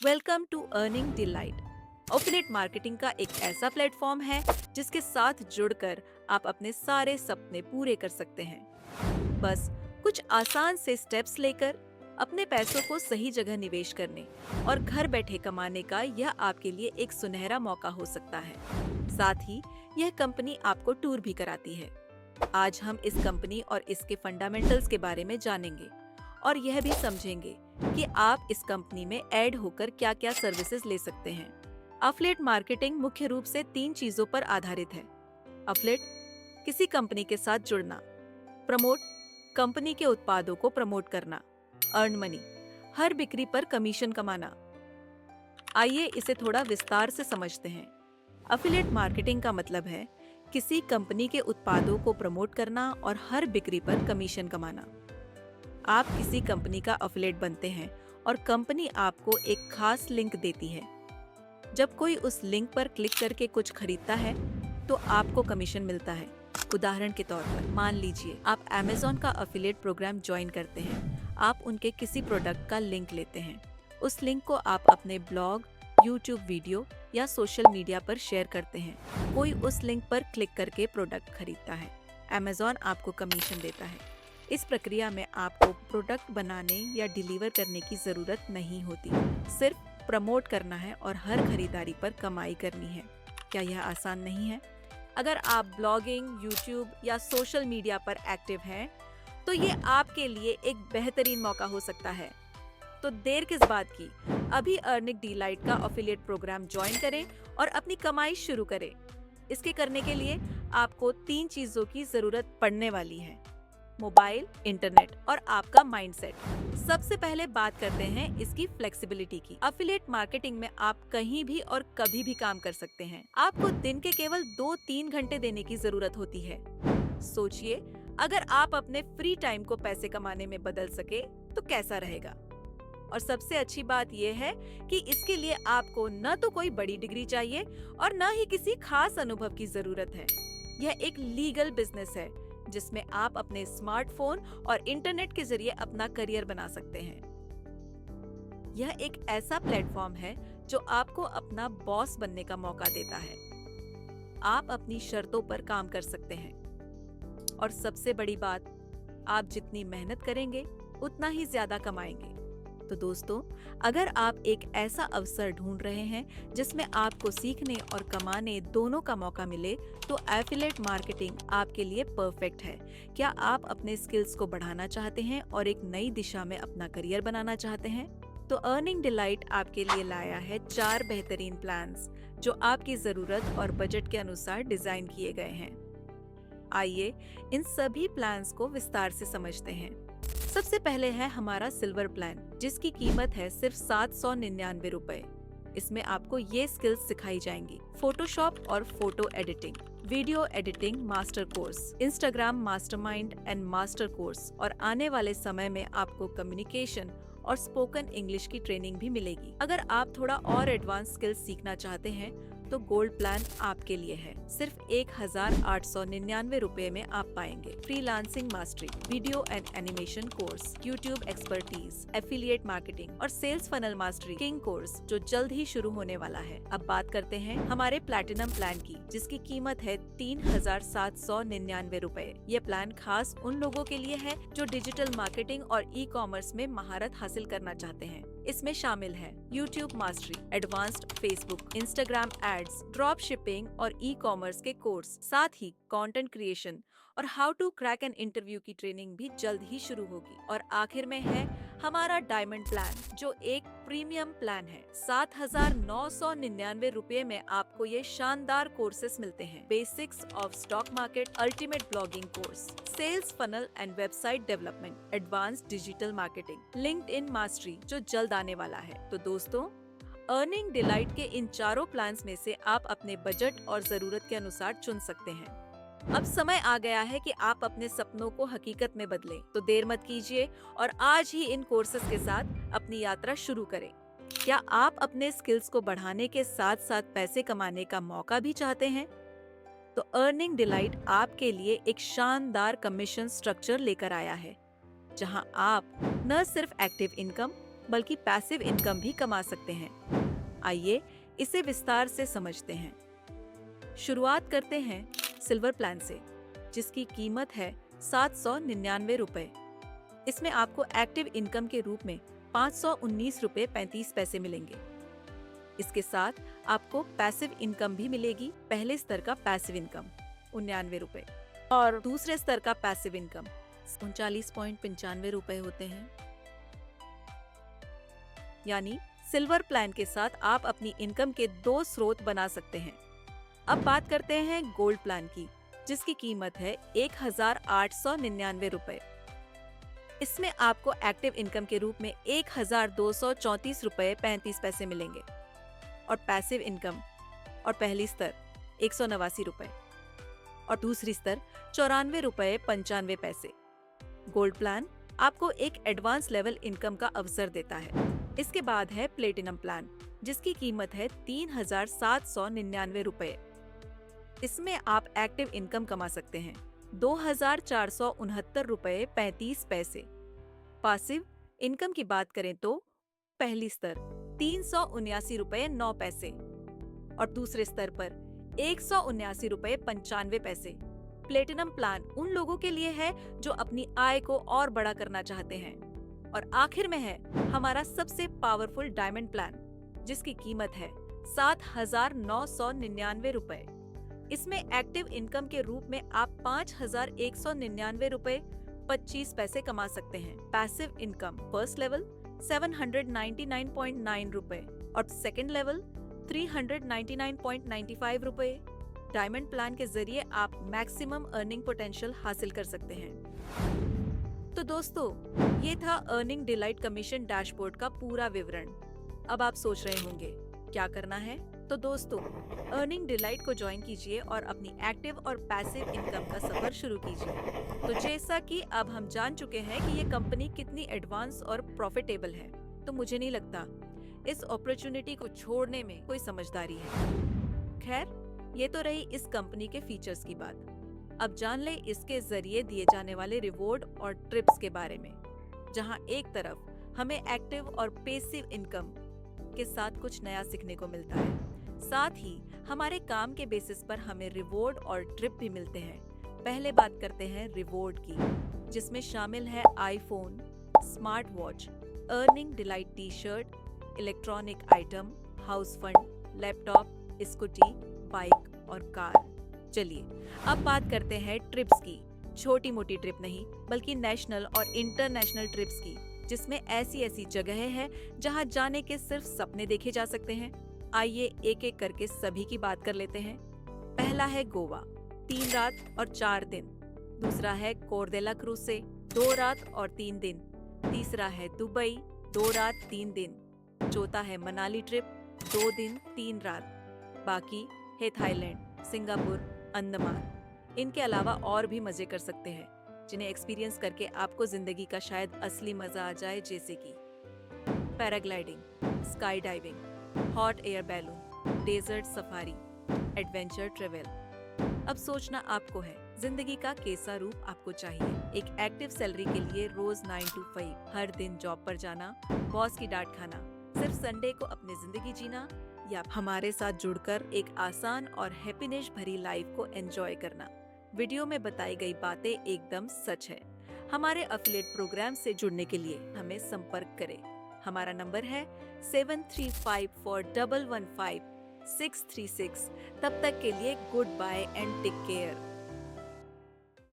Welcome to Earning Delight. Affiliate marketing का एक ऐसा प्लेटफॉर्म है जिसके साथ जुड़कर आप अपने सारे सपने पूरे कर सकते हैं। बस कुछ आसान से स्टेप्स लेकर अपने पैसों को सही जगह निवेश करने और घर बैठे कमाने का यह आपके लिए एक सुनहरा मौका हो सकता है। साथ ही यह कंपनी आपको टूर भी कराती है। आज हम इस कंपनी और इसके फंडामेंटल्स के बारे में जानेंगे और यह भी समझेंगे कि आप इस कंपनी में ऐड होकर क्या-क्या सर्विसेज ले सकते हैं। एफिलिएट मार्केटिंग मुख्य रूप से 3 चीजों पर आधारित है। एफिलिएट, किसी कंपनी के साथ जुड़ना। प्रमोट, कंपनी के उत्पादों को प्रमोट करना। अर्न मनी, हर बिक्री पर कमीशन कमाना। आइए इसे थोड़ा विस्तार से समझते हैं। एफिलिएट मार्केटिंग का मतलब है किसी कंपनी के उत्पादों को प्रमोट करना और हर बिक्री पर कमीशन कमाना। आप किसी कंपनी का एफिलिएट बनते हैं और कंपनी आपको एक खास लिंक देती है। जब कोई उस लिंक पर क्लिक करके कुछ खरीदता है तो आपको कमीशन मिलता है। उदाहरण के तौर पर मान लीजिए आप Amazon का एफिलिएट प्रोग्राम ज्वाइन करते हैं। आप उनके किसी प्रोडक्ट का लिंक लेते हैं। उस लिंक को आप अपने ब्लॉग, यूट्यूब वीडियो या सोशल मीडिया पर शेयर करते हैं। कोई उस लिंक पर क्लिक करके प्रोडक्ट खरीदता है। Amazon आपको कमीशन देता है। इस प्रक्रिया में आपको प्रोडक्ट बनाने या डिलीवर करने की जरूरत नहीं होती। सिर्फ प्रमोट करना है और हर खरीदारी पर कमाई करनी है। क्या यह आसान नहीं है? अगर आप ब्लॉगिंग, यूट्यूब या सोशल मीडिया पर एक्टिव हैं, तो ये आपके लिए एक बेहतरीन मौका हो सकता है। तो देर किस बात की? अभी अर्निंग डिलाइट का एफिलिएट प्रोग्राम ज्वाइन करें और अपनी कमाई शुरू करें। इसके करने के लिए आपको 3 चीजों की जरूरत पड़ने वाली है: मोबाइल, इंटरनेट और आपका माइंडसेट। सबसे पहले बात करते हैं इसकी फ्लेक्सिबिलिटी की। एफिलिएट मार्केटिंग में आप कहीं भी और कभी भी काम कर सकते हैं। आपको दिन के केवल 2-3 घंटे देने की जरूरत होती है। सोचिए, अगर आप अपने फ्री टाइम को पैसे कमाने में बदल सके तो कैसा रहेगा। और सबसे अच्छी बात यह है कि इसके लिए आपको न तो कोई बड़ी डिग्री चाहिए और न ही किसी खास अनुभव की जरूरत है। यह एक लीगल बिजनेस है जिसमें आप अपने स्मार्टफोन और इंटरनेट के जरिए अपना करियर बना सकते हैं। यह एक ऐसा प्लेटफॉर्म है जो आपको अपना बॉस बनने का मौका देता है। आप अपनी शर्तों पर काम कर सकते हैं और सबसे बड़ी बात, आप जितनी मेहनत करेंगे उतना ही ज्यादा कमाएंगे। तो दोस्तों, अगर आप एक ऐसा अवसर ढूंढ रहे हैं जिसमें आपको सीखने और कमाने दोनों का मौका मिले, तो एफिलिएट मार्केटिंग आपके लिए परफेक्ट है। क्या आप अपने स्किल्स को बढ़ाना चाहते हैं और एक नई दिशा में अपना करियर बनाना चाहते हैं? तो अर्निंग डिलाइट आपके लिए लाया है 4 बेहतरीन प्लान्स जो आपकी जरूरत और बजट के अनुसार डिजाइन किए गए हैं। आइए इन सभी प्लान्स को विस्तार से समझते हैं। सबसे पहले है हमारा सिल्वर प्लान, जिसकी कीमत है सिर्फ 799 रुपए। इसमें आपको ये स्किल्स सिखाई जाएंगी: फोटोशॉप और photo editing, video editing master course, Instagram mastermind and master course, और आने वाले समय में आपको कम्युनिकेशन और स्पोकन इंग्लिश की ट्रेनिंग भी मिलेगी। अगर आप थोड़ा और एडवांस स्किल्स सीखना चाहते हैं तो गोल्ड प्लान आपके लिए है। सिर्फ 1899 रुपए में आप पाएंगे freelancing mastery, video and animation course, YouTube expertise, affiliate marketing और sales funnel mastery king course, जो जल्द ही शुरू होने वाला है। अब बात करते हैं हमारे प्लैटिनम प्लान की, जिसकी कीमत है 3799 रुपए। ये प्लान खास उन लोगों के लिए है जो डिजिटल मार्केटिंग और ई कॉमर्स में महारत हासिल करना चाहते हैं। इसमें शामिल है YouTube mastery, advanced Facebook, Instagram ads, drop shipping और ई कॉमर्स के कोर्स, साथ ही कंटेंट क्रिएशन और how to crack an interview की ट्रेनिंग भी जल्द ही शुरू होगी। और आखिर में है हमारा डायमंड प्लान, जो एक प्रीमियम प्लान है। 7999 रुपए में आपको ये शानदार कोर्सेस मिलते हैं: basics of stock market, ultimate blogging course, sales funnel and website development, advanced digital marketing, LinkedIn mastery, जो जल्द आने वाला है। तो दोस्तों, अर्निंग डिलाइट के इन चारों प्लान्स में से आप अपने बजट और जरूरत के अनुसार चुन सकते हैं। अब समय आ गया है कि आप अपने सपनों को हकीकत में बदलें। तो देर मत कीजिए और आज ही इन कोर्सेज के साथ अपनी यात्रा शुरू करें। क्या आप अपने स्किल्स को बढ़ाने के साथ साथ पैसे कमाने का मौका भी चाहते हैं? तो अर्निंग डिलाइट आपके लिए एक शानदार कमीशन स्ट्रक्चर लेकर आया है, जहां आप न सिर्फ एक्टिव इनकम बल्कि पैसिव इनकम भी कमा सकते हैं। आइए इसे विस्तार से समझते हैं। शुरुआत करते हैं सिल्वर प्लान से, जिसकी कीमत है 799 रुपए। इसमें आपको एक्टिव इनकम के रूप में 519 रुपए 35 पैसे मिलेंगे। इसके साथ आपको पैसिव इनकम भी मिलेगी। पहले स्तर का पैसिव इनकम 99 रुपए और दूसरे स्तर का पैसिव इनकम 39.95 रुपए होते हैं। यानी सिल्वर प्लान के साथ आप अपनी इनकम के 2 स्रोत बना सकते हैं। अब बात करते हैं गोल्ड प्लान की, जिसकी कीमत है 1899 रुपए। इसमें आपको एक्टिव इनकम के रूप में 1234 रुपए 35 पैसे मिलेंगे और पैसिव इनकम और पहली स्तर 189 रुपए और दूसरी स्तर 94 रुपए 95 पैसे। गोल्ड प्लान आपको एक एडवांस लेवल इनकम का अवसर देता है। इसके बाद है प्लेटिनम प्लान, जिसकी कीमत है 3799 रुपए। इसमें आप एक्टिव इनकम कमा सकते हैं 2469 रुपए 35 पैसे। पासिव इनकम की बात करें तो पहली स्तर 379 रुपए 9 पैसे और दूसरे स्तर पर 179 रुपए 95 पैसे। प्लेटिनम प्लान उन लोगों के लिए है जो अपनी आय को और बड़ा करना चाहते हैं। और आखिर में है हमारा सबसे पावरफुल डायमंड प्लान, जिसकी कीमत है 7,999 रुपए। इसमें एक्टिव इनकम के रूप में आप 5,199 रुपए 25 पैसे कमा सकते हैं। पैसिव इनकम फर्स्ट लेवल 799.9 रुपए और सेकंड लेवल 399.95 रुपए। डायमंड प्लान के जरिए आप मैक्सिमम अर्निंग पोटेंशियल हासिल कर सकते हैं। तो दोस्तों, ये था अर्निंग डिलाइट कमीशन डैशबोर्ड का पूरा विवरण। अब आप सोच रहे होंगे क्या करना है? तो दोस्तों, अर्निंग डिलाइट को ज्वाइन कीजिए और अपनी एक्टिव और पैसिव इनकम का सफर शुरू कीजिए। तो जैसा कि अब हम जान चुके हैं कि ये कंपनी कितनी एडवांस और प्रॉफिटेबल है, तो मुझे नहीं लगता इस अपॉर्चुनिटी को छोड़ने में कोई समझदारी है। खैर, ये तो रही इस कंपनी के फीचर्स की बात। अब जान ले इसके जरिए दिए जाने वाले रिवॉर्ड और ट्रिप्स के बारे में, जहां एक तरफ हमें एक्टिव और पैसिव इनकम के साथ कुछ नया सीखने को मिलता है, साथ ही हमारे काम के बेसिस पर हमें रिवॉर्ड और ट्रिप भी मिलते हैं। पहले बात करते हैं रिवॉर्ड की, जिसमें शामिल है iPhone, smart watch, earning delight T shirt, electronic item, house fund, laptop, scooty, bike और कार। चलिए अब बात करते हैं ट्रिप्स की। छोटी मोटी ट्रिप नहीं, बल्कि नेशनल और इंटरनेशनल ट्रिप्स की, जिसमें ऐसी ऐसी जगहें हैं जहां जाने के सिर्फ सपने देखे जा सकते हैं। आइए एक एक करके सभी की बात कर लेते हैं। पहला है गोवा, 3 रात और 4 दिन। दूसरा है कोर्देला क्रूज से 2 रात और 3 दिन। तीसरा है दुबई, 2 रात 3 दिन। चौथा है मनाली ट्रिप, 2 दिन 3 रात। बाकी है थाईलैंड, सिंगापुर, अंडमान। इनके अलावा और भी मजे कर सकते हैं, जिन्हें एक्सपीरियंस करके आपको जिंदगी का शायद असली मजा आ जाए, जैसे कि paragliding, sky diving, hot air balloon, desert safari, adventure travel. अब सोचना आपको है, जिंदगी का कैसा रूप आपको चाहिए। एक एक्टिव सैलरी के लिए रोज 9 to 5 हर दिन जॉब पर जाना, बॉस की डांट खाना, सिर्फ संडे को अपनी जिंदगी जीना, या हमारे साथ जुड़कर एक आसान और हैप्पीनेस भरी लाइफ को एंजॉय करना। वीडियो में बताई गई बातें एकदम सच है। हमारे एफिलिएट प्रोग्राम से जुड़ने के लिए हमें संपर्क करें। हमारा नंबर है 7354115636। तब तक के लिए good bye and take care.